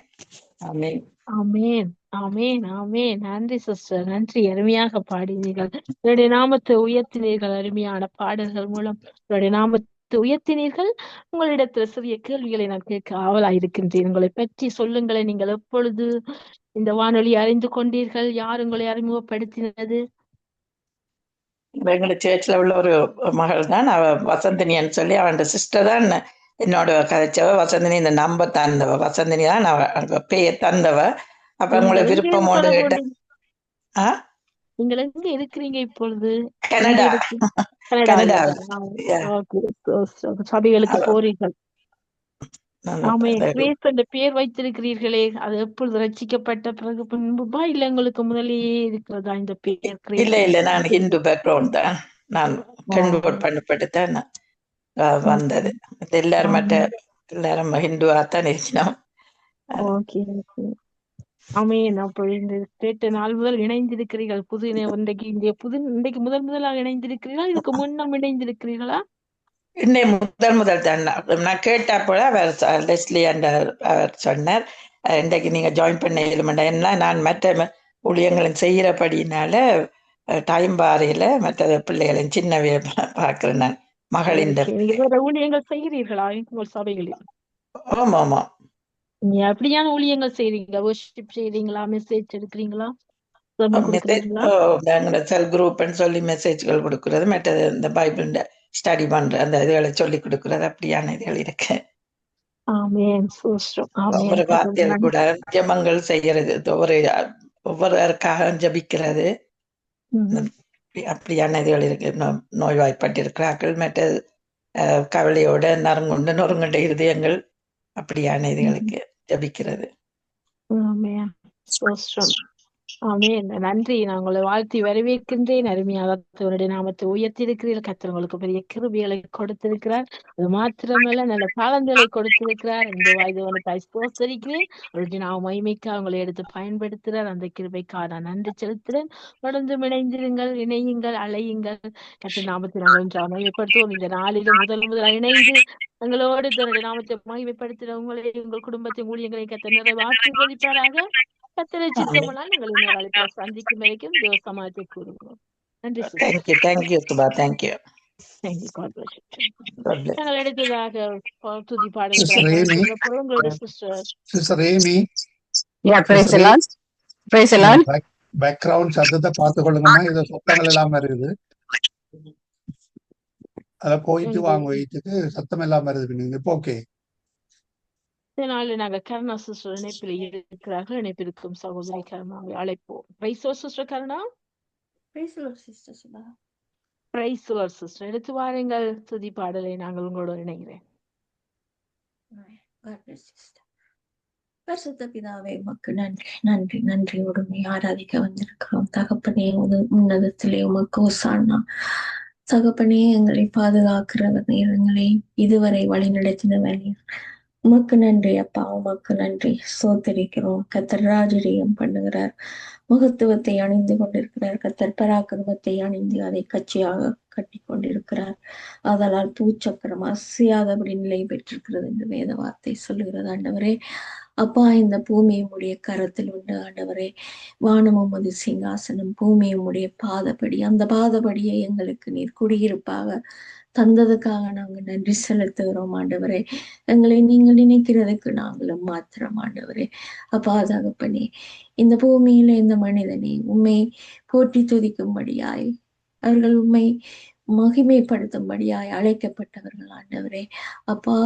ஆமென். ஆமென் ஆமென் ஆமென். நன்றி சிஸ்டர், நன்றி. அருமையாக பாடினீர்கள். என்னுடைய நாமத்தை உயர்த்தினீர்கள். அருமையான பாடல்கள் மூலம் என்னுடைய நாமத்தை உயர்த்தினீர்கள். உங்களிடத்தில் சிறிய கேள்விகளை நான் கேட்க ஆவலாயிருக்கின்றேன். உங்களை பற்றி சொல்லுங்களேன். நீங்கள் எப்பொழுது இந்த வானொலி அறிந்து கொண்டீர்கள்? யார் உங்களை அறிமுகப்படுத்தினது? எங்களை சேர்ச்சில் உள்ள ஒரு மகள் தான் அவ, வசந்தினின்னு சொல்லி அவன் சிஸ்டர் தான் என்னோட கதைச்சவ. வசந்தினி இந்த நம்பர் தந்தவ. வசந்தினி தான் அவ பெயர் தந்தவ. அப்ப உங்களை நீங்கள் எங்கே விருப்பம் ஒன்று தொடர்பு கேட்ட. கொண்டீங்க? நீங்கள் எங்க இருக்கிறீங்க இப்பொழுது? எங்க கனடா. இருக்கீங்க? கனடாவில் கனடா. இருக்கிறீங்களா? ஓகே. சபைகளுக்கு போறீர்கள். ஆமே. கிரேஸ் என்ற பெயர் வைத்திருக்கிறீர்களே, அது எப்பொழுது ரட்சிக்கப்பட்ட பிறகு முன்பா இல்ல உங்களுக்கு முதலேயே இருக்கிறதா இந்த பெயர் கிரேஸ்? இல்ல இல்ல, நான் ஹிந்து பேக்ரவுண்ட் தான். நான் கன்வெர்ட் பண்ணப்பட்டுதான் வந்தது. எல்லாரும் மற்ற எல்லாரும் ஹிந்துவா தான் இருக்கணும். Okay okay. ஆமேன். அப்போ இந்த கேட்ட நாள் முதல் இணைந்திருக்கிறீர்கள். இன்றைக்கு முதலாக இணைந்திருக்கிறீர்களா? இதுக்கு முன்னம் இணைந்திருக்கிறீர்களா? இன்னும் முதல் தான் நான் கேட்டா போல அவர் லெஸ்லி அவர் சொன்னார், இன்றைக்கு நீங்க ஜாயின் பண்ண இயலுமெண்டா. நான் மற்ற ஊழியங்களும் செய்யறபடினால டைம் பாறையில மற்ற பிள்ளைகளின் சின்னவைய பார்க்கிறேன். நான் மகளின் ஊழியங்கள் செய்கிறீர்களா உங்கள் சபைகளில்? ஆமா ஆமா. நீ அப்படியான ஊழியங்கள் செய்றீங்க? வொர்ஷிப் செய்றீங்களா? மெசேஜ் எடுக்கிறீங்களா? செல் குரூப்னு சொல்லி மெசேஜ்கள் கொடுக்கறது, மற்றது இந்த பைபிள் ஸ்டடி பண்ற அந்த இதுகளை சொல்லி கொடுக்கறது, அப்படியான இதுகள் இருக்கு. ஒவ்வொரு வார்த்தைகள் கூட ஜெபங்கள் செய்யறது, ஒவ்வொருவருக்காக ஜபிக்கிறது, அப்படியான இதுகள் இருக்கு. நோய்வாய்ப்பட்டிருக்கிறார்கள், மற்ற கவலையோட நொறுங்குண்ட இருதயங்கள், அப்படியான இதுகளுக்கு ஜபிக்கிறது. ஆமென். நன்றி. நான் உங்களை வாழ்த்தி வரவேற்கின்றேன். அருமையாக கர்த்தருடைய நாமத்தை உயர்த்தியிருக்கிறீர்கள். கர்த்தர் உங்களுக்கு பெரிய கிருபைகளை கொடுத்திருக்கிறார். அது மாத்திரமல்ல, நல்ல தாளந்துகளை கொடுத்திருக்கிறார். இந்த வாய்தவனுக்காய் ஸ்தோத்திரிக்கிறேன். அவருடைய நான் மகிமைக்காக உங்களை எடுத்து பயன்படுத்துகிறார். அந்த கிருபைக்காக நான் நன்றி செலுத்துகிறேன். தொடர்ந்து இணையுங்கள், அழையுங்கள். கர்த்தர் நாமத்தை நாங்கள் ஒன்றாக மகிமைப்படுத்துவோம். இந்த நாளிலும் முதல் இணைந்து எங்களோடு தன்னுடைய நாமத்தை மகிமைப்படுத்துகிற உங்களை, உங்கள் குடும்பத்தின் ஊழியங்களை கர்த்தர் நிறைவு ஆசீர்வதிப்பாராக. கர்த்தரை சித்தமானால் நாங்கள் இன்னொரு அழைப்பில் சந்திக்கும் வரைக்கும் தேவ சமாஜத்தை கூறுவோம். நன்றி. தேங்க்யூ சுபா. தேங்க்யூ. நாங்கள் அடுத்ததாக துதி பாடல்கள் பேக்ரவுண்ட் சத்தத்தை பார்த்துக்கொள்ளுங்கம்மா. இது சத்தங்கள் இல்லாம இருக்குது. அத போயிட்டு வாங்க, வெயிட்டுக்கு சத்தம் இல்லாம இருக்குது. நீங்க இப்போ ஓகே. இதனால நாங்க கருணா சிஸ்டர் இணைப்பில் இருக்கிறார்கள். இணைப்பிற்கும் சகோதரி கருணாவை அழைப்போம். Price sister Karuna. Price sister எடுத்து வாருங்கள் துதி பாடலை. நாங்கள் உங்களோட இணைகிறேன். பரிசுத்த பிதாவே உமக்கு நன்றி நன்றி நன்றியோடு உம்மை ஆராதிக்க வந்திருக்கிறோம். தகப்பனே உன்னதத்திலே உமக்கு ஓசானா. தகப்பனே எங்களை பாதுகாக்கிறவர் நீர், எங்களை இதுவரை வழி நடத்தினவர் நீர். உமக்கு நன்றி அப்பா, உமக்கு நன்றி. சோத்தரிக்கிறோம். கத்தர் ராஜரீகம் பண்ணுகிறார், மகத்துவத்தை அணிந்து கொண்டிருக்கிறார். கத்தர் பராக்கிரமத்தை அணிந்து அதை கட்சியாக கட்டி கொண்டிருக்கிறார். அதனால் பூச்சக்கரம் அசையாதபடி நிலை பெற்றிருக்கிறது என்று வேத வார்த்தை சொல்லுகிறது. ஆண்டவரே அப்பா, இந்த பூமி உம்முடைய கரத்தில் உண்டு ஆண்டவரே. வானம் உமது சிங்காசனம், பூமி உம்முடைய பாதப்படி. அந்த பாதப்படியை எங்களுக்கு நீர் குடியிருப்பாக தந்ததுக்காக நாங்கள் நன்றி செலுத்துகிறோம் ஆண்டவரே. எங்களை நீங்கள் நினைக்கிறதுக்கு நாங்களும் மாத்திரம் ஆண்டவரே. அப்பா தகப்பனே, இந்த பூமியில இந்த மனிதனை உம்மை போற்றி துதிக்கும்படியாய், அவர்கள் உம்மை மகிமைப்படுத்தும்படியாய் அழைக்கப்பட்டவர்கள் ஆண்டவரே. அப்பா,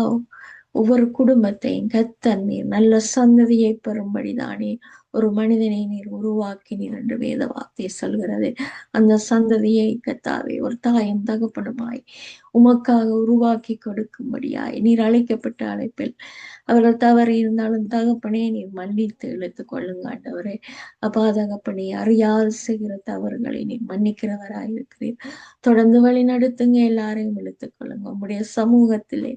ஒவ்வொரு குடும்பத்தையும் கர்த்தர் நீர் நல்ல சந்ததியை பெறும்படிதானே ஒரு மனிதனை நீர் உருவாக்கினீர் என்று வேத வார்த்தை சொல்கிறது. அந்த சந்ததியை கர்த்தாவே ஒரு தாயும் தகப்பனுமாய் உமக்காக உருவாக்கி கொடுக்கும்படியாய் நீர் அழைக்கப்பட்ட அழைப்பில் அவர்கள் தவறி இருந்தாலும் தகப்பனே நீர் மன்னித்து இழுத்துக் கொள்ளுங்க ஆண்டவரே. அப்பா தகப்பனே, அறியாது செய்கிற தவறுகளை நீர் மன்னிக்கிறவராயிருக்கிறீர். தொடர்ந்து வழி நடத்துங்க, எல்லாரையும் இழுத்துக் கொள்ளுங்க உம்முடைய சமூகத்திலே.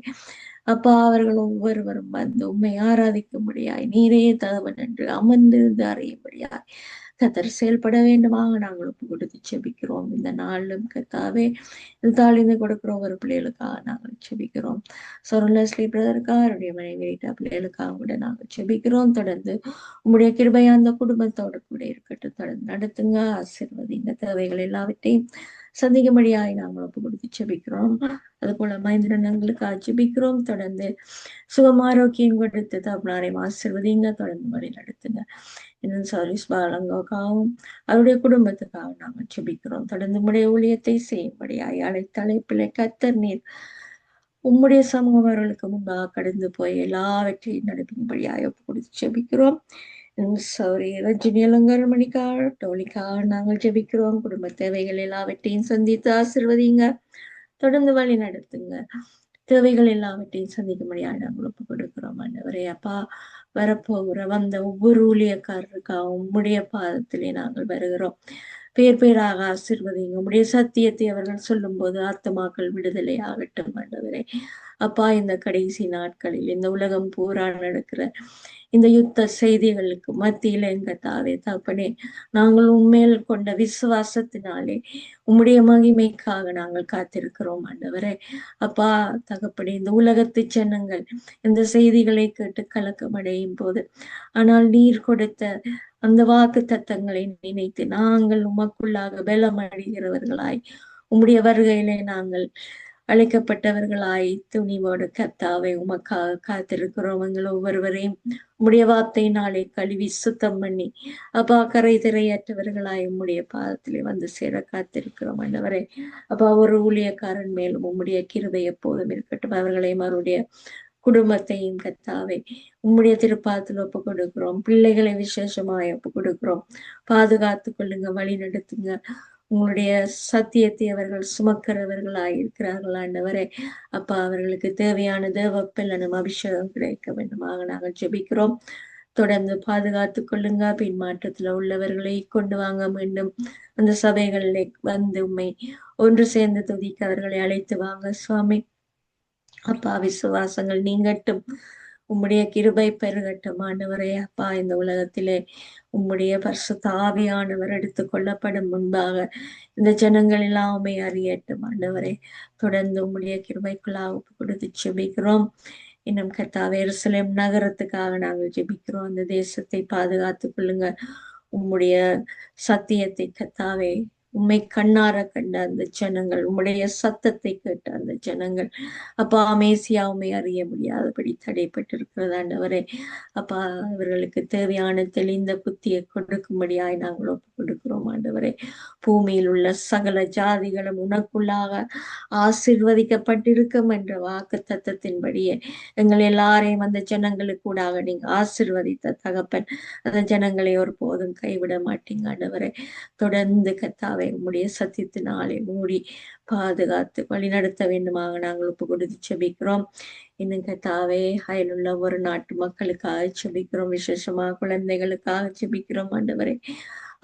அப்பா, அவர்கள் ஒவ்வொருவரும் வந்து உம்மை ஆராதிக்கும்படியாய் நீரே தகவன் என்று அமர்ந்திருந்து அறியும்படியாய் கத்தர் செயல்பட வேண்டுமாக நாங்கள் ஒப்பு கொடுத்து செபிக்கிறோம். இந்த நாளிலும் கத்தாவே தாழ்ந்து கொடுக்கிற ஒரு பிள்ளைகளுக்காக நாங்கள் செபிக்கிறோம். சொர்ணஸ்லி பிரதருக்காக, அவருடைய மனைவி ரீட்டா பிள்ளைகளுக்காக கூட நாங்கள் செபிக்கிறோம். தொடர்ந்து உம்முடைய கிருபை அந்த குடும்பத்தோடு கூட இருக்கட்டும். தொடர்ந்து நடத்துங்க, ஆசீர்வதிங்க. தேவைகள் எல்லாவற்றையும் சந்திக்கும்படியாய் நாங்கள் ஒப்பு கொடுத்து செபிக்கிறோம். அது போல மைந்திரனங்களுக்கு ஜெபிக்கிறோம். தொடர்ந்து சுகம் ஆரோக்கியம் கொடுத்து தகப்பனாரை ஆசீர்வதிங்க. தொடர்ந்து வழி நடத்துங்க. இன்னும் சர்வீஸ் பாலங்களுக்காகவும் அவருடைய குடும்பத்துக்காக நாங்கள் ஜெபிக்கிறோம். தொடர்ந்து உம்முடைய ஊழியத்தை செய்யும்படியாய் அழைப்பிலை கர்த்தர் நீர் உம்முடைய சமூகம் அவர்களுக்கு முன்பாக கடந்து போய் எல்லாவற்றையும் நடப்பிக்கும்படியாய் ஒப்பு கொடுத்து ஜெபிக்கிறோம். சௌரி ரஜினி அலங்காரமணிக்காக டோலிக்காக நாங்கள் ஜெபிக்கிறோம். குடும்ப தேவைகள் எல்லாவற்றையும் சந்தித்து ஆசீர்வதிங்க. தொடர்ந்து வழி நடத்துங்க. தேவைகள் எல்லாவற்றையும் சந்திக்கும்படியாக நாங்கள் ஒப்பு கொடுக்கிறோம் ஆண்டவரே. அப்பா, வரப்போகிற வந்த ஒவ்வொரு ஊழியக்காரருக்காக உம்முடைய பாதத்திலே நாங்கள் வருகிறோம். பேர் பேராக ஆசீர்வதிங்க. உம்முடைய சத்தியத்தை அவர்கள் சொல்லும் போது ஆத்துமாக்கள் விடுதலை ஆகட்டும் ஆண்டவரே. அப்பா, இந்த கடைசி நாட்களில் இந்த உலகம் பூரா நடக்கிற இந்த யுத்த செய்திகளுக்கு மத்தியில எங்க தாவே தகப்பனே, நாங்கள் உண்மையில் கொண்ட விசுவாசத்தினாலே உம்முடைய மகிமைக்காக நாங்கள் காத்திருக்கிறோம் ஆண்டவரே. அப்பா தகப்பனே, இந்த உலகத்து ஜனங்கள் இந்த செய்திகளை கேட்டு கலக்கமடையும் போது, ஆனால் நீர் கொடுத்த அந்த வாக்கு தத்தங்களை நினைத்து நாங்கள் உமக்குள்ளாக பலம் அடைகிறவர்களாய், உம்முடைய வருகையிலே நாங்கள் அழைக்கப்பட்டவர்களாய் துணிவோடு கர்த்தாவை உமக்காக காத்திருக்கிறோம். எங்கள் ஒவ்வொருவரையும் உம்முடைய வார்த்தையினாலே கழுவி சுத்தம் பண்ணி அப்பா கரை திரையற்றவர்களாய் உம்முடைய பாதத்திலே வந்து சேர காத்திருக்கிறோம் ஆண்டவரே. அப்பா, ஒரு ஊழியக்காரன் மேலும் உம்முடைய கிருபை எப்போதும் இருக்கட்டும். அவர்களையும் அவருடைய குடும்பத்தையும் கர்த்தாவை உம்முடைய திருப்பாதத்தில் ஒப்பு கொடுக்கிறோம். பிள்ளைகளை விசேஷமாய் ஒப்பு கொடுக்கிறோம். பாதுகாத்து கொள்ளுங்க, வழி நடத்துங்க. உங்களுடைய சத்தியத்தை அவர்கள் சுமக்கிறவர்களாய் இருக்கிறார்கள் ஆண்டவரே. அப்பா, அவர்களுக்கு தேவையான தேவப்பெல்லனும் அபிஷேகம் கிடைக்க வேண்டுமாக நாங்கள் ஜெபிக்கிறோம். தொடர்ந்து பாதுகாத்து கொள்ளுங்க. பின்மாற்றத்துல உள்ளவர்களை கொண்டு வாங்க மீண்டும் அந்த சபைகளில் வந்து உண்மை ஒன்று சேர்ந்து துதிக்க அவர்களை அழைத்து வாங்க சுவாமி. அப்பா, விசுவாசங்கள் நீங்கட்டும், உம்முடைய கிருபை பெருகட்டும் ஆண்டவரே. அப்பா, இந்த உலகத்திலே உம்முடைய பரிசுத்த ஆவியானவர் எடுத்துக் கொள்ளப்படும் முன்பாக இந்த ஜனங்கள் எல்லாமே அறியட்டும் ஆண்டவரே. தொடர்ந்து உம்முடைய கிருபைக்குள்ளாக ஒப்பு கொடுத்து ஜெபிக்கிறோம். இன்னும் கர்த்தாவே, எருசலேம் நகரத்துக்காக நாங்கள் ஜெபிக்கிறோம். அந்த தேசத்தை பாதுகாத்துக் கொள்ளுங்க. உம்முடைய சத்தியத்தை கர்த்தாவே, உம்மை கண்ணார கண்ட அந்த ஜனங்கள், உம்முடைய சத்தத்தை கேட்ட அந்த ஜனங்கள் அப்பா மேசியா உம்மை அறிய முடியாதபடி தடைப்பட்டிருக்கிறது ஆண்டவரே. அப்பா, அவர்களுக்கு தேவையான தெளிந்த புத்தியை கொடுக்கும்படியாய் நாங்கள் ஒப்பு கொடுக்கிறோம் ஆண்டவரே. பூமியில் உள்ள சகல ஜாதிகளும் உனக்குள்ளாக ஆசீர்வதிக்கப்பட்டிருக்கும் என்ற வாக்கு தத்தத்தின்படியே எங்கள் எல்லாரையும் அந்த ஜனங்களுக்கு கூடாக நீங்க ஆசீர்வதித்த தகப்பன், அந்த ஜனங்களை ஒருபோதும் கைவிட மாட்டீங்க ஆண்டவரே. தொடர்ந்து கர்த்தாவே உம்முடைய சத்தியத்தினாலே மூடி பாதுகாத்து வழி நடத்த வேண்டுமாக நாங்கள் ஒப்பு கொடுத்து ஜெபிக்கிறோம். இன்னும் கத்தாவே அயலுள்ள ஒரு நாட்டு மக்களுக்காக ஜெபிக்கிறோம், விசேஷமா குழந்தைகளுக்காக ஜெபிக்கிறோம் ஆண்டவரே.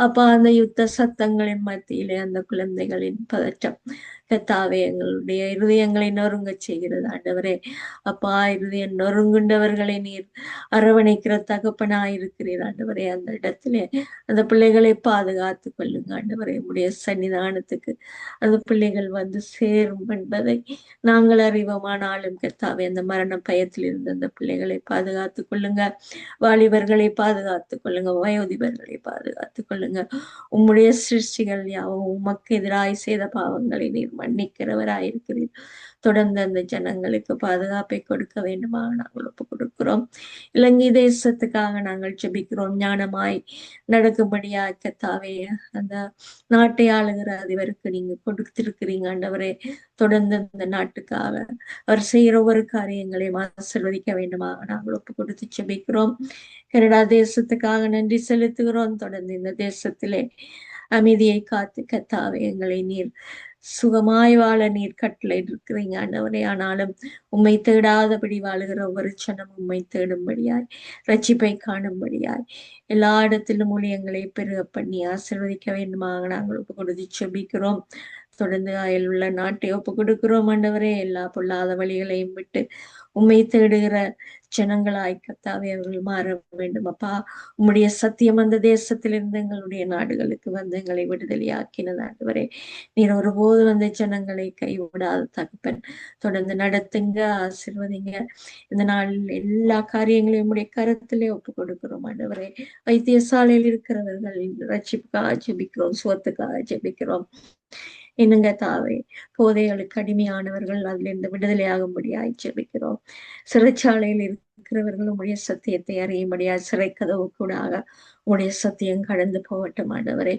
அப்பா, அந்த யுத்த சத்தங்களின் மத்தியிலே அந்த குழந்தைகளின் பதற்றம் கத்தாவே எங்களுடைய இருதயங்களை நொறுங்க செய்கிறது ஆண்டவரே. அப்பா, இருதயம் நொறுங்குண்டவர்களை நீர் அரவணைக்கிற தகப்பனாய் இருக்கிறீர் ஆண்டவரே. அந்த இடத்திலே அந்த பிள்ளைகளை பாதுகாத்து கொள்ளுங்க ஆண்டவரே. உடைய சன்னிதானத்துக்கு அந்த பிள்ளைகள் வந்து சேரும் என்பதை நாங்கள் அறிவோமானாலும் கத்தாவே, அந்த மரண பயத்தில் இருந்து அந்த பிள்ளைகளை பாதுகாத்து கொள்ளுங்க. வாலிபர்களை பாதுகாத்து கொள்ளுங்க, வயோதிபர்களை பாதுகாத்து கொள்ளுங்க. உம்முடைய சிருஷ்டிகள் யாவும் உமக்கு எதிராய் செய்த பாவங்களை நீர் மன்னிக்கிறவராயிருக்கிறீர். தொடர்ந்து அந்த ஜனங்களுக்கு பாதுகாப்பை கொடுக்க வேண்டுமா நாங்கள் ஒப்பு கொடுக்கிறோம். இலங்கை தேசத்துக்காக நாங்கள் ஜெபிக்கிறோம். ஞானமாய் நடக்கும்படியா கத்தாவே அந்த நாட்டை ஆளுகிற அதிபருக்கு நீங்க கொடுத்திருக்கிறீங்க ஆண்டவரே. தொடர்ந்து இந்த நாட்டுக்காக அவர் செய்கிற ஒவ்வொரு காரியங்களையும் ஆசீர்வதிக்க வேண்டுமா நாங்கள் ஒப்பு கொடுத்து ஜெபிக்கிறோம். கனடா தேசத்துக்காக நன்றி செலுத்துகிறோம். தொடர்ந்து இந்த தேசத்திலே அமைதியை காத்து கத்தாவே எங்களை நீர் சுகமாய் வாழ நீர் கட்டளை இருக்கிறீங்க ஆண்டவரே. ஆனாலும் உம்மை தேடாதபடி வாழுகிற ஒவ்வொரு சனம் உம்மை தேடும்படியாய், ரட்சிப்பை காணும்படியாய் எல்லா இடத்திலும் ஊழியங்களை பெருக பண்ணி ஆசீர்வதிக்க வேண்டுமாக நாங்கள் ஒப்பு கொடுத்து செபிக்கிறோம். தொடர்ந்து அயல் உள்ள நாட்டை ஒப்பு கொடுக்கிறோம் ஆண்டவரே. எல்லா பொல்லாத வழிகளையும் விட்டு உம்மை தேடுகிற ஜனங்களாய் கத்தாவே அவர்கள் மாற வேண்டும் அப்பா. உம்முடைய சத்தியம் அந்த தேசத்திலிருந்து எங்களுடைய நாடுகளுக்கு வந்து எங்களை விடுதலையாக்கினது ஆண்டவரே. நீர் ஒருபோது வந்த ஜனங்களை கைவிடாத தகப்பன். தொடர்ந்து நடத்துங்க, ஆசீர்வதிங்க. இந்த நாளில் எல்லா காரியங்களையும் உம்முடைய கரத்திலே ஒப்பு கொடுக்கிறோம் ஆண்டவரே. வைத்தியசாலையில் இருக்கிறவர்கள் ரட்சிப்புக்காக ஜெபிக்கிறோம், சுகத்துக்காக ஜெபிக்கிறோம். என்னங்க தாவே, போதைகளுக்கு அடிமையானவர்கள் அதிலிருந்து விடுதலையாகும்படியாய் ஜெபிக்கிறோம். சிறைச்சாலையில் இருக்கிறவர்கள் உடைய சத்தியத்தை அறியும்படியாய் சிறை கதவு கூடாக உடைய சத்தியம் கடந்து போகட்டும் ஆண்டவரே.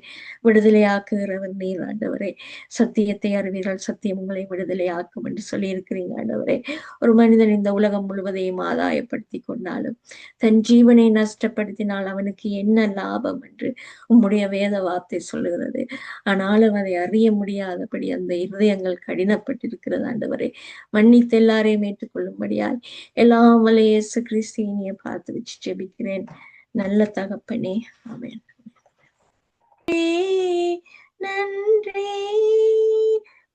விடுதலையாக்குகிறவர் நீர் ஆண்டவரே. சத்தியத்தை அறிவீர்கள், சத்தியம் உங்களை விடுதலையாக்கும் என்று சொல்லி இருக்கிறீங்க ஆண்டவரே. ஒரு மனிதன் இந்த உலகம் முழுவதையும் ஆதாயப்படுத்தி கொண்டாலும் தன் ஜீவனை நஷ்டப்படுத்தினால் அவனுக்கு என்ன லாபம் என்று உம்முடைய வேத வார்த்தை சொல்லுகிறது. ஆனாலும் அதை அறிய முடியாதபடி அந்த இருதயங்கள் கடினப்பட்டிருக்கிறது ஆண்டவரே. மன்னித்து எல்லாரையும் ஏற்றுக்கொள்ளும்படியாய் எல்லாம் வல்ல இயேசு கிறிஸ்துவினை பார்த்து வச்சு ஜெபிக்கிறேன் நல்ல தகப்பனே, ஆமென். நன்றி,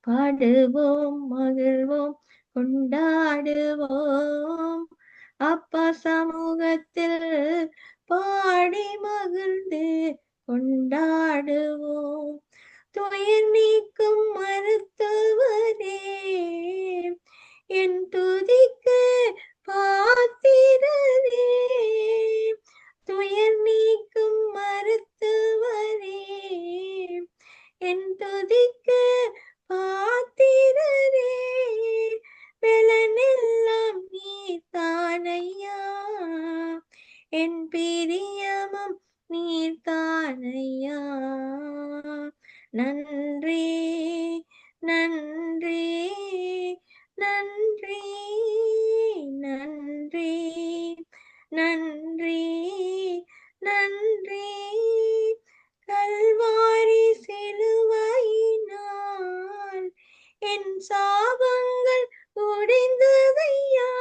பாடுவோம், மகிழ்வோம், கொண்டாடுவோம். அப்பா சமூகத்தில் பாடி மகிழ்ந்து கொண்டாடுவோம். துயர் நீக்கும் மருத்துவரே, என் துதிக்கு பாத்திரரே. துயர் நீக்கும் மருத்துவரே, என் துதிக்கு பாத்திரரே. பலனெல்லாம் நீர் தானையா, என் பிரியமும் நீர் தானையா. நன்றி, நன்றி, நன்றி, நன்றி, நன்றி, நன்றி. கல்வாரி சிலுவையினால் என் சாபங்கள் உடைந்ததையா.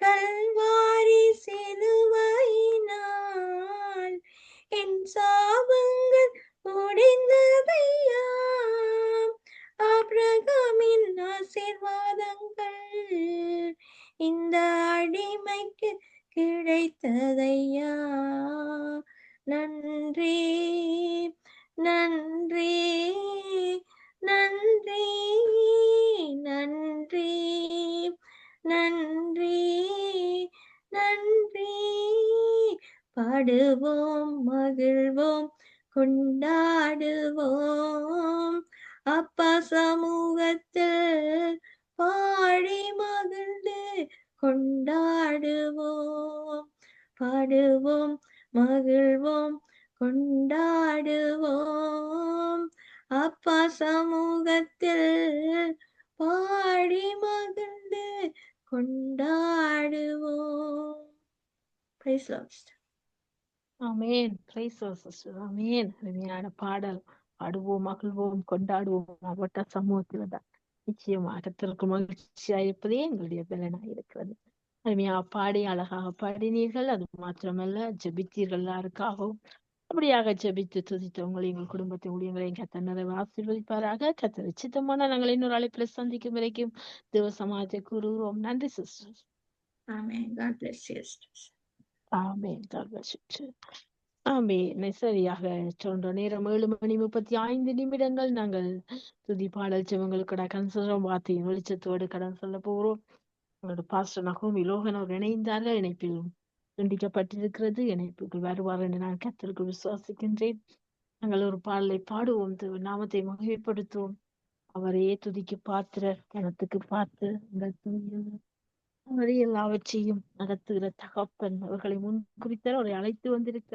கல்வாரி சிலுவையினால் என் சாபங்கள் உடைந்ததையா. ஆபிரகாமின் ஆசீர்வாதங்கள் இந்த அடிமைக்கு கிடைத்ததையா. நன்றி, நன்றி, நன்றி, நன்றி, நன்றி, நன்றி. பாடுவோம், மகிழ்வோம், கொண்டாடுவோம். அப்பா சமூகத்தில் பாடி மகிழ்ந்து கொண்டாடுவோம். பாடுவோம், மகிழ்வோம், கொண்டாடுவோம். அப்பா சமூகத்தில் பாடி மகிழ்ந்து கொண்டாடுவோம். Praise Lord. Amen. Praise sister. Amen. அருமையான பாடல். பாடுவோம், மகிழ்வோம், கொண்டாடுவோம். அவட்ட சமூகத்துல தான் நிச்சயமாக கர்த்தருக்கு மகிழ்ச்சியாயிருப்பதே எங்களுடைய பலனாய் இருக்கிறது. அருமையா பாடி அழகாக பாடினீர்கள். அது மாத்திரமல்ல ஜெபித்தீர்கள் எல்லாருக்காகவும். அப்படியாக ஜெபித்து துதித்து உங்களை எங்கள் குடும்பத்தை ஊழியங்களையும் கர்த்தர் நிறைவு ஆசீர்வதிப்பாராக. கர்த்தர் சித்தமான நாங்கள் இன்னொரு அழைப்புல சந்திக்கும் வரைக்கும் தேவ சமாஜத்தை கூறுகிறோம். நன்றி sister. Amen. God bless you. sisters. Amen. God bless you too. ஆமென். சரியாக சொன்ன நேரம் 7:35 நாங்கள் துதி பாடல் ஜெபங்களுக்கூட கன்சரம் வார்த்தையின் வெளிச்சத்தோடு கடன் சொல்ல போகிறோம். உங்களோட பாஸ்டர் நகோமி லோகன் அவர் இணைந்தார்கள். இணைப்பில் துண்டிக்கப்பட்டிருக்கிறது. இணைப்புக்கு வருவார் என்று நான் கர்த்தருக்கு விசுவாசிக்கின்றேன். நாங்கள் ஒரு பாடலை பாடுவோம். நாமத்தை மகிமைப்படுத்துவோம். அவரே துதிக்கு பாத்திரர், கனத்துக்கு பாத்திரர், எங்கள் தூயவர். அவரே எல்லாவற்றையும் நடத்துகிற தகப்பன். அவர்களை முன் குறித்தார். அவரை அழைத்து வந்திருக்கிறார்.